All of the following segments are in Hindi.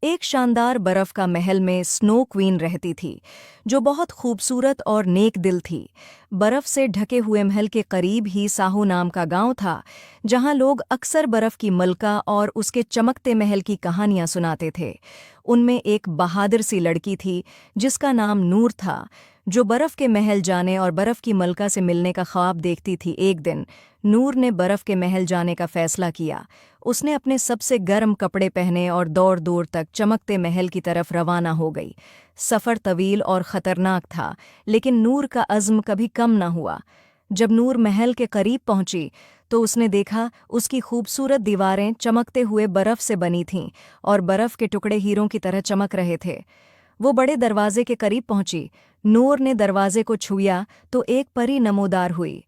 एक शानदार बर्फ का महल में स्नो क्वीन रहती थी, जो बहुत खूबसूरत और नेक दिल थी। बर्फ से ढके हुए महल के करीब ही साहू नाम का गांव था, जहां लोग अक्सर बर्फ की मलका और उसके चमकते महल की कहानियां सुनाते थे। उनमें एक बहादुर सी लड़की थी, जिसका नाम नूर था, जो बर्फ के महल जाने और बर्फ की मलका से मिलने का ख्वाब देखती थी। एक दिन नूर ने बर्फ के महल जाने का फैसला किया। उसने अपने सबसे गर्म कपड़े पहने और दौड़ दूर तक चमकते महल की तरफ रवाना हो गई। सफ़र तवील और ख़तरनाक था, लेकिन नूर का अज़्म कभी कम न हुआ। जब नूर महल के करीब पहुंची तो उसने देखा उसकी खूबसूरत दीवारें चमकते हुए बर्फ से बनी थीं और बर्फ के टुकड़े हीरों की तरह चमक रहे थे। वो बड़े दरवाजे के करीब पहुंची। नूर ने दरवाजे को छुआ तो एक परी नमोदार हुई।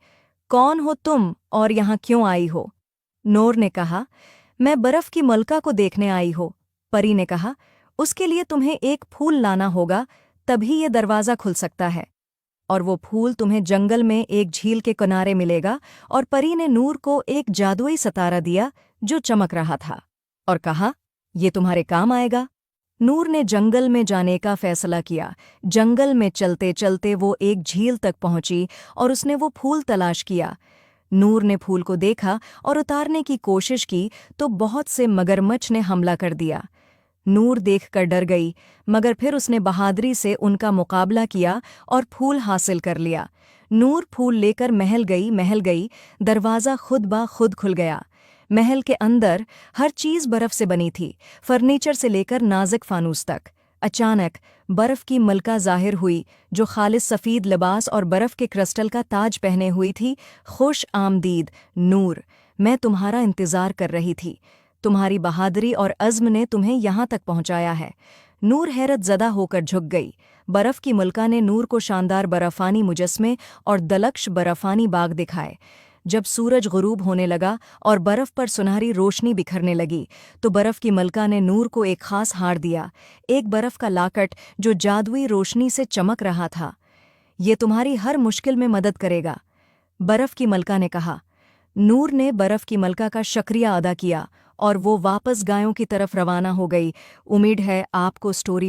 कौन हो तुम और यहाँ क्यों आई हो? नूर ने कहा, मैं बर्फ की मलका को देखने आई हो। परी ने कहा, उसके लिए तुम्हें एक फूल लाना होगा, तभी ये दरवाज़ा खुल सकता है। और वो फूल तुम्हें जंगल में एक झील के किनारे मिलेगा। और परी ने नूर को एक जादुई सितारा दिया जो चमक रहा था, और कहा, ये तुम्हारे काम आएगा। नूर ने जंगल में जाने का फैसला किया। जंगल में चलते चलते वो एक झील तक पहुंची और उसने वो फूल तलाश किया। नूर ने फूल को देखा और उतारने की कोशिश की तो बहुत से मगरमच्छ ने हमला कर दिया। नूर देखकर डर गई, मगर फिर उसने बहादुरी से उनका मुकाबला किया और फूल हासिल कर लिया। नूर फूल लेकर महल गई, दरवाज़ा खुद ब खुद खुल गया। महल के अंदर हर चीज़ बर्फ से बनी थी, फर्नीचर से लेकर नाजुक फानूस तक। अचानक बर्फ की मलका जाहिर हुई, जो खालिस सफ़ेद लिबास और बर्फ के क्रिस्टल का ताज पहने हुई थी। खुश आमदीद नूर, मैं तुम्हारा इंतज़ार कर रही थी। तुम्हारी बहादुरी और अज़्म ने तुम्हें यहाँ तक पहुँचाया है। नूर हैरत ज़दा होकर झुक गई। बर्फ की मलका ने नूर को शानदार बर्फ़ानी मुजस्मे और दलक्ष बर्फ़ानी बाग दिखाए। जब सूरज गुरूब होने लगा और बर्फ पर सुनहरी रोशनी बिखरने लगी, तो बर्फ की मलका ने नूर को एक खास हार दिया, एक बर्फ का लाकट जो जादुई रोशनी से चमक रहा था। ये तुम्हारी हर मुश्किल में मदद करेगा, बर्फ की मलका ने कहा। नूर ने बर्फ की मलका का शुक्रिया अदा किया और वो वापस गायों की तरफ रवाना हो गई। उम्मीद है आपको स्टोरी